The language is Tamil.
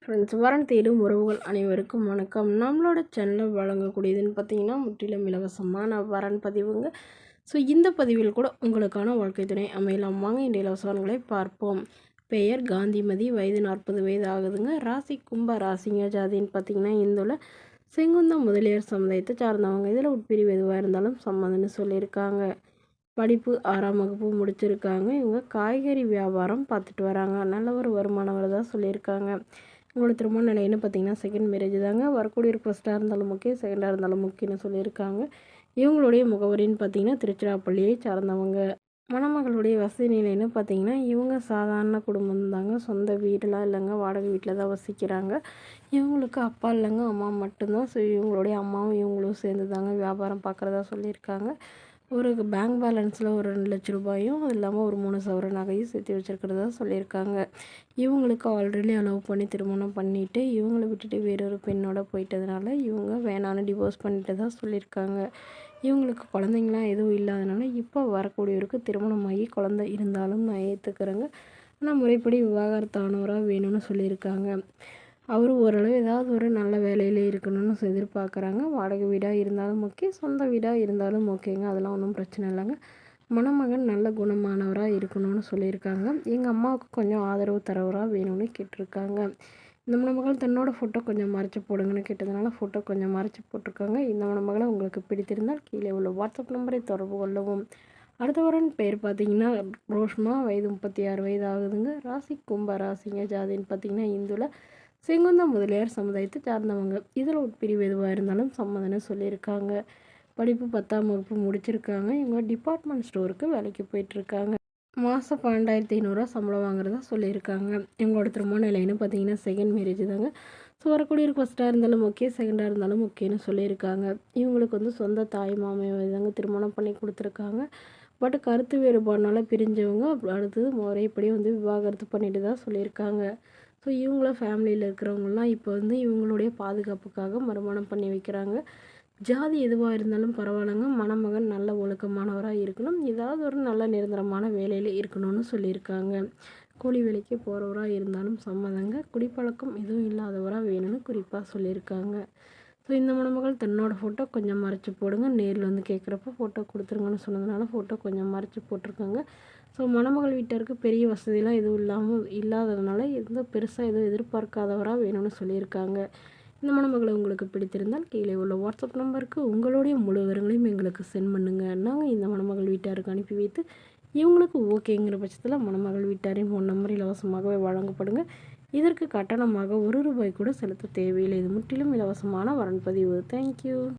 ஃப்ரெண்ட்ஸ், வரன் தேடும் உறவுகள் அனைவருக்கும் வணக்கம். நம்மளோட சேனலில் வழங்கக்கூடியதுன்னு பார்த்தீங்கன்னா முற்றிலும் இலவசமான வரன் பதிவுங்க. ஸோ இந்த பதிவில் கூட உங்களுக்கான வாழ்க்கை துணை அமையலாம். வாங்க இந்த இலவசங்களை பார்ப்போம். பெயர் காந்திமதி, வயது 40 வயது ஆகுதுங்க. ராசி கும்ப ராசிங்க. ஜாதின்னு பார்த்தீங்கன்னா இந்துல செங்குந்தம் முதலியார் சமுதாயத்தை சார்ந்தவங்க. இதில் உட்பிரிவு எதுவாக இருந்தாலும் சம்மதம்னு சொல்லியிருக்காங்க. படிப்பு 6ஆம் வகுப்பு முடிச்சிருக்காங்க. இவங்க காய்கறி வியாபாரம் பார்த்துட்டு வராங்க. நல்ல ஒரு வருமானம் வரதா சொல்லியிருக்காங்க. உங்களோட திருமண நிலைன்னு பார்த்தீங்கன்னா செகண்ட் மேரேஜ் தாங்க. வரக்கூடிய ஒரு ஃபஸ்ட்டாக இருந்தாலும் ஓகே, செகண்டாக இருந்தாலும் ஓகேன்னு சொல்லியிருக்காங்க. இவங்களுடைய முகவரின்னு பார்த்தீங்கன்னா திருச்சிராப்பள்ளியை சார்ந்தவங்க. மணமகளுடைய வசதி நிலைன்னு பார்த்தீங்கன்னா இவங்க சாதாரண குடும்பம் தாங்க. சொந்த வீடெலாம் இல்லைங்க, வாடகை வீட்டில் தான் வசிக்கிறாங்க. இவங்களுக்கு அப்பா இல்லைங்க, அம்மா மட்டும்தான். ஸோ இவங்களுடைய அம்மாவும் இவங்களும் சேர்ந்து தாங்க வியாபாரம் பார்க்குறதா சொல்லியிருக்காங்க. ஒரு பேங்க் பேலன்ஸில் ஒரு 2 லட்ச ரூபாயும் அது இல்லாமல் ஒரு 3 சவர நகையும் சேர்த்து வச்சுருக்கிறதா சொல்லியிருக்காங்க. இவங்களுக்கு ஆல்ரெடி அலோவ் பண்ணி திருமணம் பண்ணிவிட்டு இவங்கள விட்டுட்டு வேறொரு பெண்ணோட போயிட்டதுனால இவங்க வேணான்னு டிவோர்ஸ் பண்ணிட்டு தான் சொல்லியிருக்காங்க. இவங்களுக்கு குழந்தைங்களாம் எதுவும் இல்லாதனால இப்போ வரக்கூடியவருக்கு திருமணமாகி குழந்தை இருந்தாலும் நான் ஏற்றுக்கிறேங்க, ஆனால் முறைப்படி விவாகரத்தானவராக வேணும்னு சொல்லியிருக்காங்க. அவர் ஓரளவு ஏதாவது ஒரு நல்ல வேலையில் இருக்கணும்னு எதிர்பார்க்குறாங்க. வாடகை வீடாக இருந்தாலும் ஓகே, சொந்த வீடாக இருந்தாலும் ஓகேங்க, அதெல்லாம் ஒன்றும் பிரச்சனை இல்லைங்க. மணமகன் நல்ல குணமானவராக இருக்கணும்னு சொல்லியிருக்காங்க. எங்கள் அம்மாவுக்கு கொஞ்சம் ஆதரவு தரவராக வேணும்னு கேட்டிருக்காங்க. இந்த மணமகள் தன்னோட ஃபோட்டோ கொஞ்சம் மறைச்சி போடுங்கன்னு கேட்டதுனால ஃபோட்டோ கொஞ்சம் மறைச்சி போட்டிருக்காங்க. இந்த மணமகளை உங்களுக்கு பிடித்திருந்தால் கீழே உள்ள வாட்ஸ்அப் நம்பரை தொடர்பு கொள்ளவும். அடுத்தவரன் பேர் பார்த்தீங்கன்னா ரோஷ்மா, வயது 36 வயது ஆகுதுங்க. ராசி கும்ப ராசிங்க. ஜாதின்னு பார்த்தீங்கன்னா இந்துல செங்குந்தம் முதலியார் சமுதாயத்தை சார்ந்தவங்க. இதில் உட்பிரிவு எதுவாக இருந்தாலும் சம்மதம்னு சொல்லியிருக்காங்க. படிப்பு 10ஆம் வகுப்பு முடிச்சிருக்காங்க. இவங்க டிபார்ட்மெண்ட் ஸ்டோருக்கு வேலைக்கு போயிட்டுருக்காங்க. மாதம் 12,500 சம்பளம் வாங்குறதா சொல்லியிருக்காங்க. இவங்களோட திருமண நிலைன்னு பார்த்தீங்கன்னா செகண்ட் மேரேஜ் தாங்க. ஸோ வரக்கூடிய ஃபஸ்ட்டாக இருந்தாலும் ஓகே, செகண்டாக இருந்தாலும் ஓகேன்னு சொல்லியிருக்காங்க. இவங்களுக்கு வந்து சொந்த தாய் மாமையை தாங்க திருமணம் பண்ணி கொடுத்துருக்காங்க. பட் கருத்து வேறுபாடுனால பிரிஞ்சவங்க அடுத்தது முறைப்படி வந்து விவாகரத்து பண்ணிட்டு தான் சொல்லியிருக்காங்க. ஸோ இவங்கள ஃபேமிலியில் இருக்கிறவங்கலாம் இப்போ வந்து இவங்களுடைய பாதுகாப்புக்காக மறுமணம் பண்ணி வைக்கிறாங்க. ஜாதி எதுவாக இருந்தாலும் பரவாயில்லைங்க, மணமகன் நல்ல ஒழுக்கமானவராக இருக்கணும், ஏதாவது ஒரு நல்ல நிரந்தரமான வேலையில் இருக்கணும்னு சொல்லியிருக்காங்க. கூலி வேலைக்கு போகிறவராக இருந்தாலும் சம்மதங்க. குடிப்பழக்கம் எதுவும் இல்லாதவராக வேணும்னு குறிப்பாக சொல்லியிருக்காங்க. ஸோ இந்த மணமகள் தன்னோட ஃபோட்டோ கொஞ்சம் மறைச்சி போடுங்க, நேரில் வந்து கேட்குறப்ப ஃபோட்டோ கொடுத்துருங்கன்னு சொன்னதுனால ஃபோட்டோ கொஞ்சம் மறைச்சி போட்டிருக்காங்க. ஸோ மணமகள் வீட்டாருக்கு பெரிய வசதியெலாம் எதுவும் இல்லாததுனால பெருசாக எதுவும் எதிர்பார்க்காதவராக வேணும்னு சொல்லியிருக்காங்க. இந்த மணமகளை உங்களுக்கு பிடித்திருந்தால் கீழே உள்ள வாட்ஸ்அப் நம்பருக்கு உங்களுடைய முழு விவரங்களையும் எங்களுக்கு சென்ட் பண்ணுங்கள். நாங்கள் இந்த மணமகள் வீட்டாருக்கு அனுப்பி வைத்து இவங்களுக்கு ஓகேங்கிற பட்சத்தில் மணமகள் வீட்டாரின் ஃபோன் நம்பர் இலவசமாகவே வழங்கப்படுங்க. இதற்கு கட்டணமாக 1 ரூபாய் கூட செலுத்த தேவையில்லை. இது முற்றிலும் இலவசமான வரன் பதிவு. தேங்க்யூ.